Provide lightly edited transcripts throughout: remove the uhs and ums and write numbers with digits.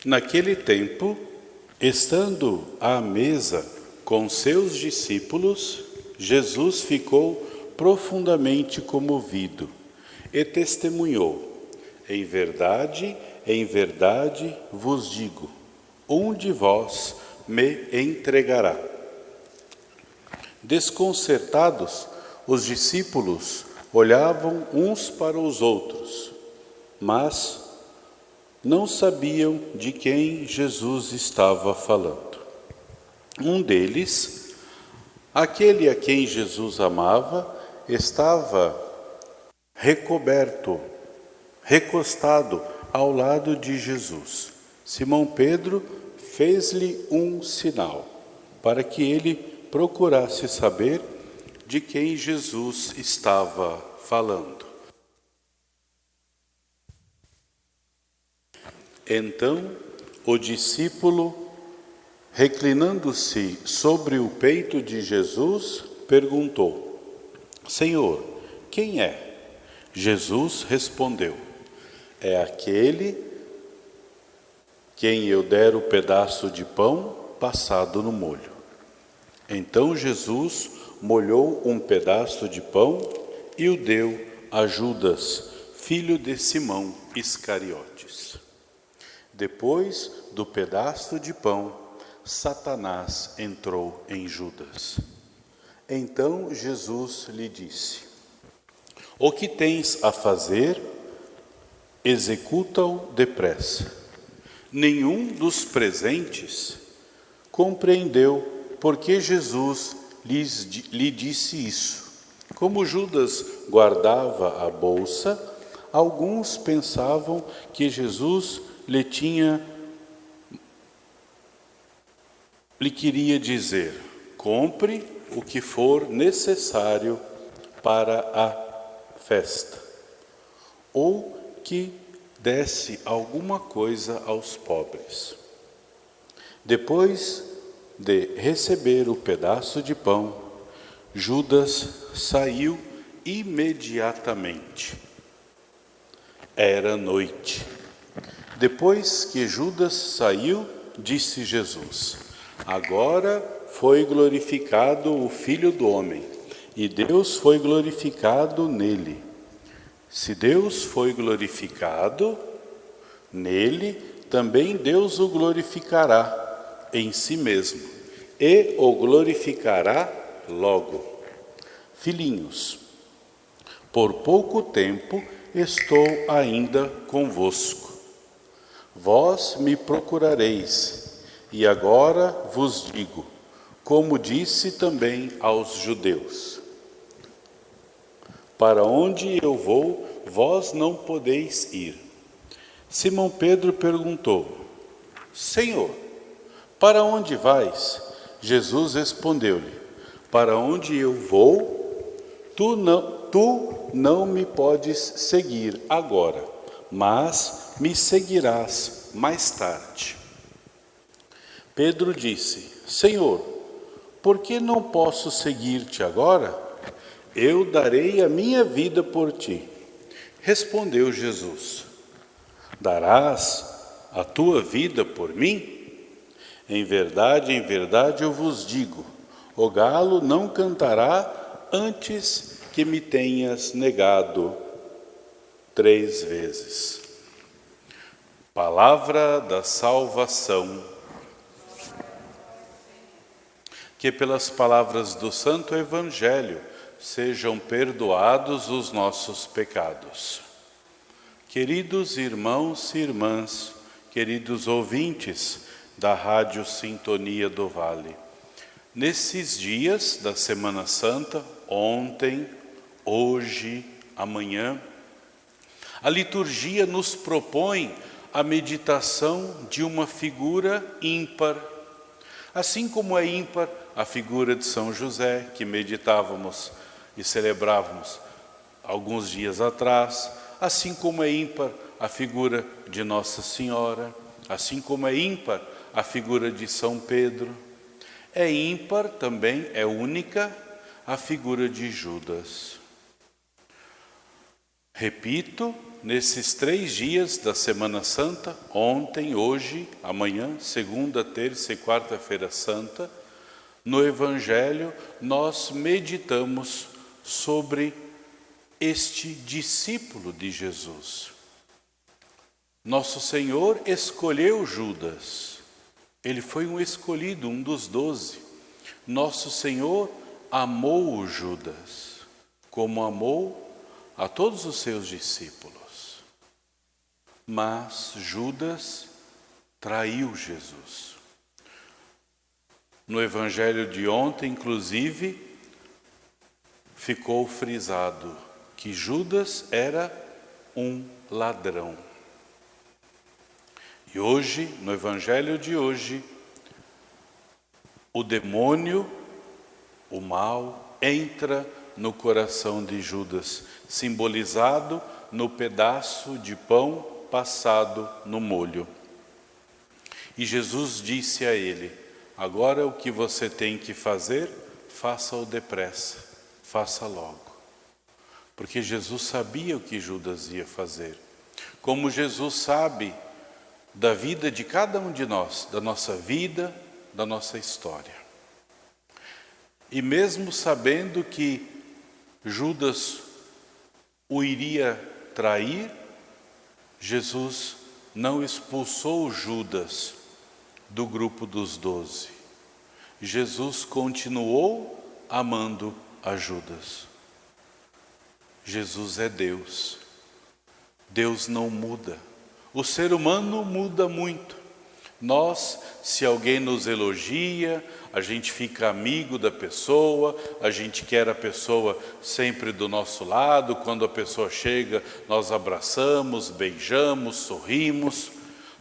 Naquele tempo, estando à mesa com seus discípulos, Jesus ficou profundamente comovido e testemunhou: em verdade vos digo, um de vós me entregará. Desconcertados, os discípulos olhavam uns para os outros, mas não sabiam de quem Jesus estava falando. Um deles, aquele a quem Jesus amava, estava recostado ao lado de Jesus. Simão Pedro fez-lhe um sinal para que ele procurasse saber de quem Jesus estava falando. Então, o discípulo, reclinando-se sobre o peito de Jesus, perguntou: Senhor, quem é? Jesus respondeu: é aquele quem eu der o pedaço de pão passado no molho. Então Jesus molhou um pedaço de pão e o deu a Judas, filho de Simão Iscariotes. Depois do pedaço de pão, Satanás entrou em Judas. Então Jesus lhe disse: o que tens a fazer, executa-o depressa. Nenhum dos presentes compreendeu por que Jesus lhe disse isso. Como Judas guardava a bolsa, alguns pensavam que Jesus lhe queria dizer: compre o que for necessário para a festa, ou que desse alguma coisa aos pobres. Depois de receber o pedaço de pão, Judas saiu imediatamente. Era noite. Depois que Judas saiu, disse Jesus: agora foi glorificado o Filho do Homem, e Deus foi glorificado nele. Se Deus foi glorificado nele, também Deus o glorificará em si mesmo, e o glorificará logo. Filhinhos, por pouco tempo estou ainda convosco. Vós me procurareis, e agora vos digo, como disse também aos judeus: para onde eu vou, vós não podeis ir. Simão Pedro perguntou: Senhor, para onde vais? Jesus respondeu-lhe: para onde eu vou, tu não me podes seguir agora, mas me seguirás mais tarde. Pedro disse: Senhor, por que não posso seguir-te agora? Eu darei a minha vida por ti. Respondeu Jesus: darás a tua vida por mim? Em verdade eu vos digo, o galo não cantará antes que me tenhas negado 3 vezes. Palavra da salvação. Que pelas palavras do Santo Evangelho sejam perdoados os nossos pecados. Queridos irmãos e irmãs, queridos ouvintes da Rádio Sintonia do Vale, nesses dias da Semana Santa, ontem, hoje, amanhã, a liturgia nos propõe a meditação de uma figura ímpar. Assim como é ímpar a figura de São José, que meditávamos e celebrávamos alguns dias atrás, assim como é ímpar a figura de Nossa Senhora, assim como é ímpar a figura de São Pedro, é ímpar também, é única, a figura de Judas. Repito, nesses 3 dias da Semana Santa, ontem, hoje, amanhã, segunda, terça e quarta-feira santa, no Evangelho nós meditamos sobre este discípulo de Jesus. Nosso Senhor escolheu Judas. Ele foi um escolhido, um dos 12. Nosso Senhor amou o Judas, como amou a todos os seus discípulos. Mas Judas traiu Jesus. No Evangelho de ontem, inclusive, ficou frisado que Judas era um ladrão. E hoje, no Evangelho de hoje, o demônio, o mal, entra no coração de Judas, simbolizado no pedaço de pão passado no molho. E Jesus disse a ele: agora o que você tem que fazer, faça-o depressa, faça logo. Porque Jesus sabia o que Judas ia fazer. Como Jesus sabe da vida de cada um de nós, da nossa vida, da nossa história. E mesmo sabendo que Judas o iria trair, Jesus não expulsou Judas do grupo dos 12. Jesus continuou amando a Judas. Jesus é Deus. Deus não muda. O ser humano muda muito. Nós, se alguém nos elogia, a gente fica amigo da pessoa, a gente quer a pessoa sempre do nosso lado. Quando a pessoa chega, nós abraçamos, beijamos, sorrimos,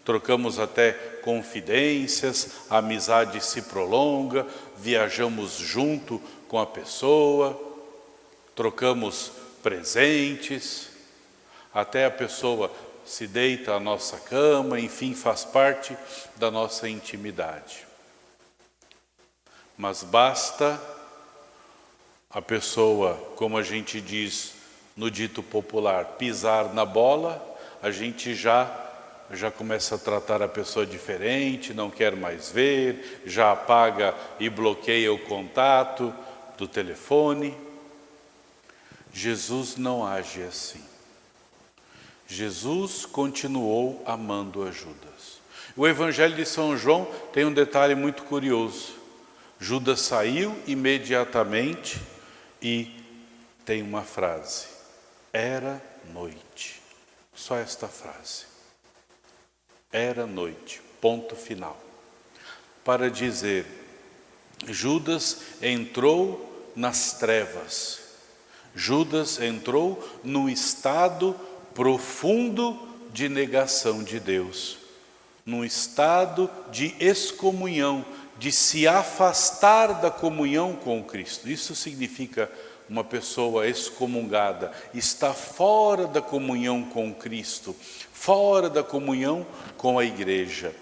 trocamos até confidências, a amizade se prolonga, viajamos junto com a pessoa, trocamos presentes, até a pessoa se deita à nossa cama, enfim, faz parte da nossa intimidade. Mas basta a pessoa, como a gente diz no dito popular, pisar na bola, a gente já começa a tratar a pessoa diferente, não quer mais ver, já apaga e bloqueia o contato do telefone. Jesus não age assim. Jesus continuou amando a Judas. O Evangelho de São João tem um detalhe muito curioso. Judas saiu imediatamente e tem uma frase: era noite. Só esta frase. Era noite, ponto final. Para dizer, Judas entrou nas trevas. Judas entrou num estado profundo de negação de Deus, num estado de excomunhão, de se afastar da comunhão com Cristo. Isso significa uma pessoa excomungada, está fora da comunhão com Cristo, fora da comunhão com a igreja.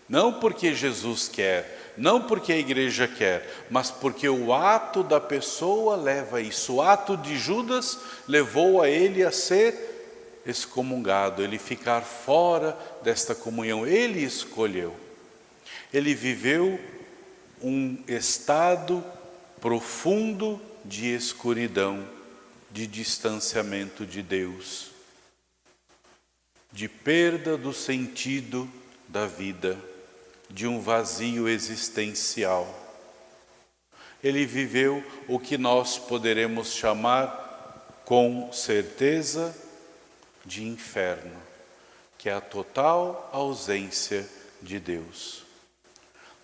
Não porque Jesus quer, não porque a igreja quer, mas porque o ato da pessoa leva a isso. O ato de Judas levou a ele a ser excomungado, ele ficar fora desta comunhão. Ele escolheu. Ele viveu um estado profundo de escuridão, de distanciamento de Deus, de perda do sentido da vida, de um vazio existencial. Ele viveu o que nós poderemos chamar com certeza de inferno, que é a total ausência de Deus.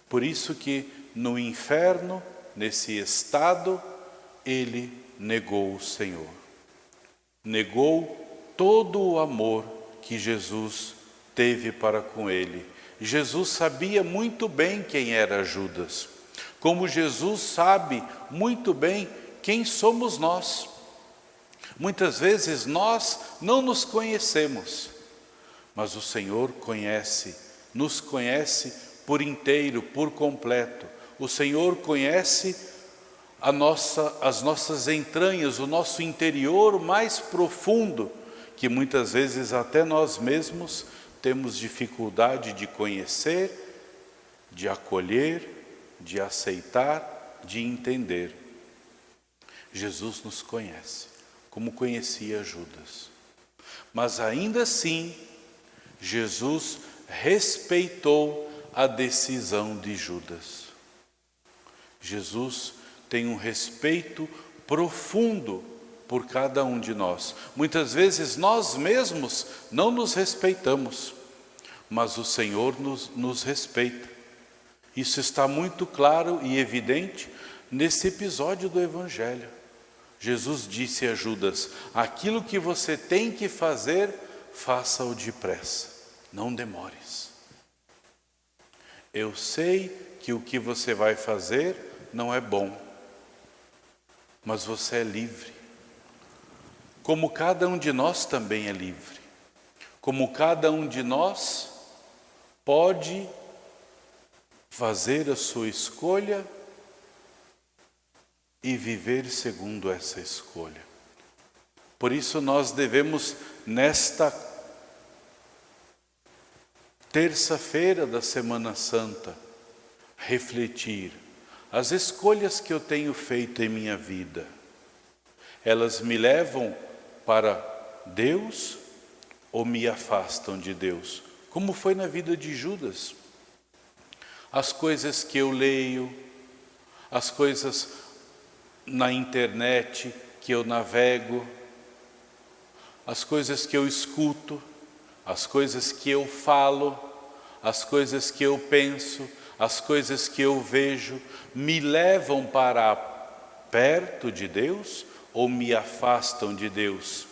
Por isso que no inferno, nesse estado, ele negou o Senhor. Negou todo o amor que Jesus teve para com ele. Jesus sabia muito bem quem era Judas, como Jesus sabe muito bem quem somos nós. Muitas vezes nós não nos conhecemos, mas o Senhor conhece, nos conhece por inteiro, por completo. O Senhor conhece as nossas entranhas, o nosso interior mais profundo, que muitas vezes até nós mesmos temos dificuldade de conhecer, de acolher, de aceitar, de entender. Jesus nos conhece, como conhecia Judas. Mas ainda assim, Jesus respeitou a decisão de Judas. Jesus tem um respeito profundo por cada um de nós. Muitas vezes nós mesmos não nos respeitamos, mas o Senhor nos respeita. Isso está muito claro e evidente nesse episódio do Evangelho. Jesus disse a Judas: aquilo que você tem que fazer, faça-o depressa, não demores. Eu sei que o que você vai fazer não é bom, mas você é livre. Como cada um de nós também é livre. Como cada um de nós pode fazer a sua escolha e viver segundo essa escolha. Por isso nós devemos, nesta terça-feira da Semana Santa, refletir: as escolhas que eu tenho feito em minha vida, elas me levam para Deus ou me afastam de Deus? Como foi na vida de Judas. As coisas que eu leio, as coisas na internet que eu navego, as coisas que eu escuto, as coisas que eu falo, as coisas que eu penso, as coisas que eu vejo, me levam para perto de Deus ou me afastam de Deus?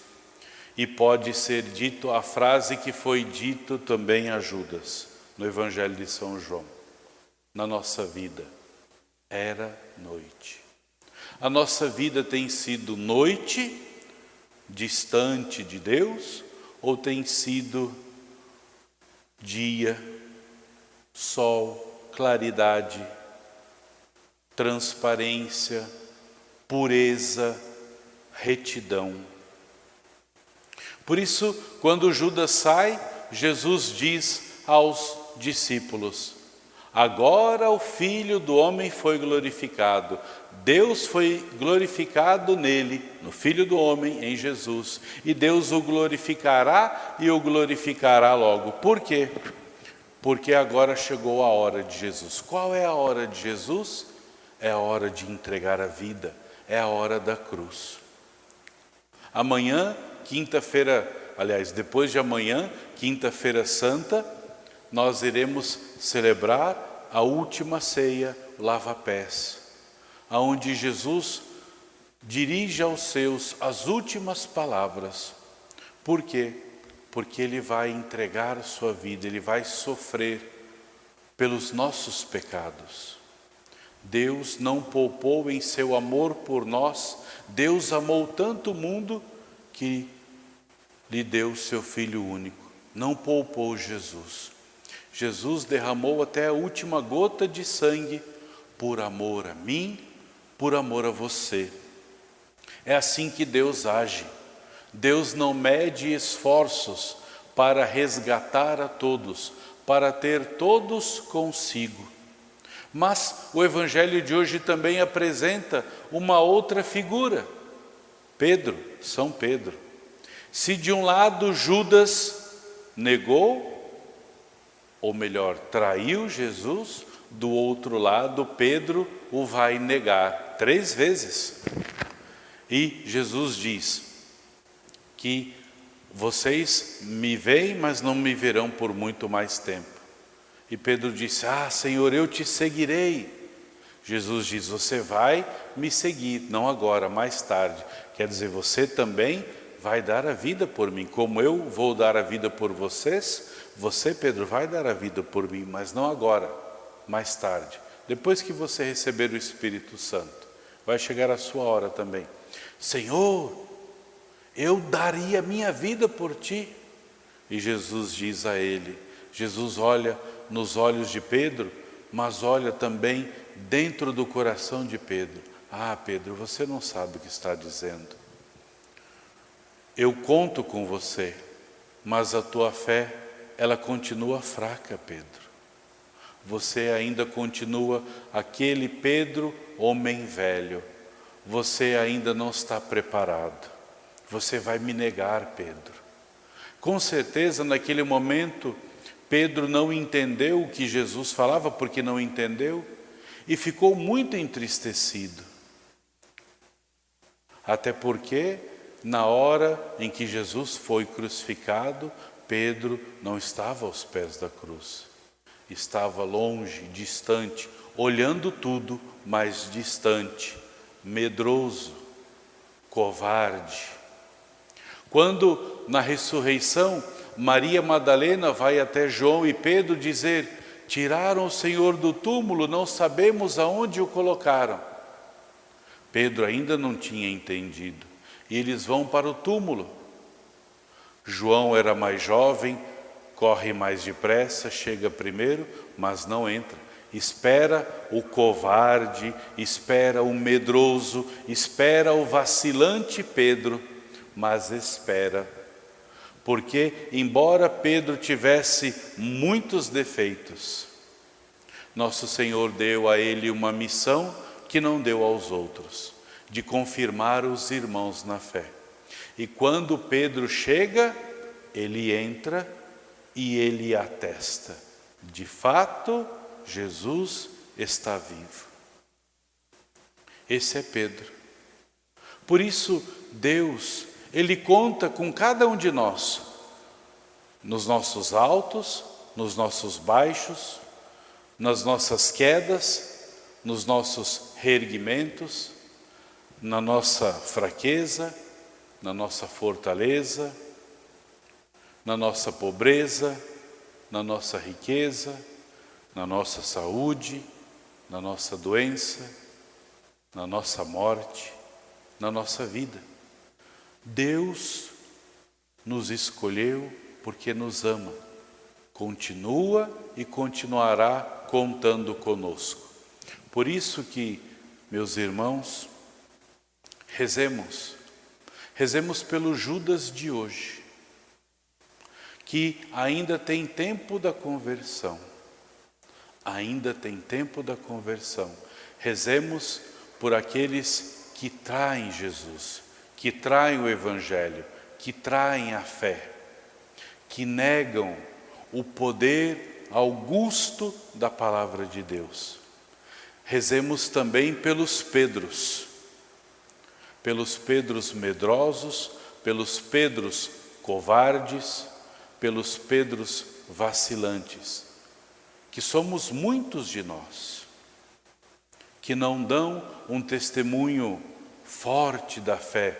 E pode ser dito a frase que foi dito também a Judas, no Evangelho de São João: na nossa vida era noite. A nossa vida tem sido noite, distante de Deus, ou tem sido dia, sol, claridade, transparência, pureza, retidão? Por isso, quando Judas sai, Jesus diz aos discípulos: agora o Filho do Homem foi glorificado. Deus foi glorificado nele, no Filho do Homem, em Jesus. E Deus o glorificará e o glorificará logo. Por quê? Porque agora chegou a hora de Jesus. Qual é a hora de Jesus? É a hora de entregar a vida. É a hora da cruz. Amanhã, quinta-feira, aliás, depois de amanhã, quinta-feira santa, nós iremos celebrar a última ceia, o lava-pés, aonde Jesus dirige aos seus as últimas palavras. Por quê? Porque Ele vai entregar a sua vida, Ele vai sofrer pelos nossos pecados. Deus não poupou em seu amor por nós. Deus amou tanto o mundo que lhe deu o seu Filho único. Não poupou Jesus. Jesus derramou até a última gota de sangue por amor a mim, por amor a você. É assim que Deus age. Deus não mede esforços para resgatar a todos, para ter todos consigo. Mas o Evangelho de hoje também apresenta uma outra figura. Pedro, São Pedro. Se de um lado Judas negou, ou melhor, traiu Jesus, do outro lado Pedro o vai negar 3 vezes. E Jesus diz que vocês me veem, mas não me verão por muito mais tempo. E Pedro disse: Senhor, eu te seguirei. Jesus diz: você vai me seguir, não agora, mais tarde. Quer dizer, você também vai dar a vida por mim. Como eu vou dar a vida por vocês, você, Pedro, vai dar a vida por mim, mas não agora, mais tarde. Depois que você receber o Espírito Santo, vai chegar a sua hora também. Senhor, eu daria minha vida por ti. E Jesus diz a ele, Jesus olha nos olhos de Pedro, mas olha também dentro do coração de Pedro. Pedro, você não sabe o que está dizendo. Eu conto com você, mas a tua fé, ela continua fraca, Pedro. Você ainda continua aquele Pedro, homem velho. Você ainda não está preparado. Você vai me negar, Pedro. Com certeza, naquele momento, Pedro não entendeu o que Jesus falava, porque não entendeu, e ficou muito entristecido. Até porque, na hora em que Jesus foi crucificado, Pedro não estava aos pés da cruz. Estava longe, distante, olhando tudo, mas distante, medroso, covarde. Quando, na ressurreição, Maria Madalena vai até João e Pedro dizer: tiraram o Senhor do túmulo, não sabemos aonde o colocaram. Pedro ainda não tinha entendido, e eles vão para o túmulo. João era mais jovem, corre mais depressa, chega primeiro, mas não entra. Espera o covarde, espera o medroso, espera o vacilante Pedro, mas espera. Porque, embora Pedro tivesse muitos defeitos, nosso Senhor deu a ele uma missão que não deu aos outros, de confirmar os irmãos na fé. E quando Pedro chega, ele entra e ele atesta: de fato, Jesus está vivo. Esse é Pedro. Por isso, Deus, Ele conta com cada um de nós, nos nossos altos, nos nossos baixos, nas nossas quedas, nos nossos reerguimentos, na nossa fraqueza, na nossa fortaleza, na nossa pobreza, na nossa riqueza, na nossa saúde, na nossa doença, na nossa morte, na nossa vida. Deus nos escolheu porque nos ama. Continua e continuará contando conosco. Por isso que, meus irmãos, rezemos pelo Judas de hoje, que ainda tem tempo da conversão. Ainda tem tempo da conversão. Rezemos por aqueles que traem Jesus, que traem o Evangelho, que traem a fé, que negam o poder augusto da palavra de Deus. Rezemos também pelos Pedros medrosos, pelos Pedros covardes, pelos Pedros vacilantes, que somos muitos de nós, que não dão um testemunho forte da fé,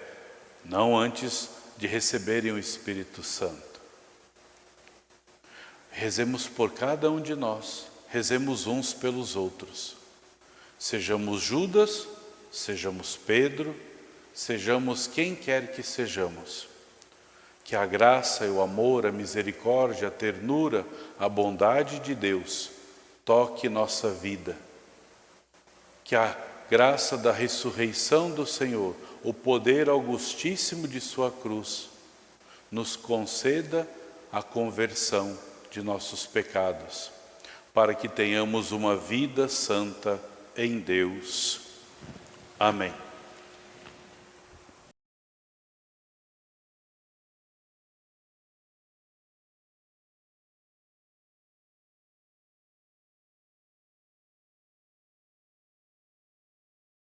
não antes de receberem o Espírito Santo. Rezemos por cada um de nós, rezemos uns pelos outros. Sejamos Judas, sejamos Pedro, sejamos quem quer que sejamos. Que a graça, o amor, a misericórdia, a ternura, a bondade de Deus toque nossa vida. Que a graça da ressurreição do Senhor, o poder augustíssimo de sua cruz, nos conceda a conversão de nossos pecados, para que tenhamos uma vida santa em Deus. Amém.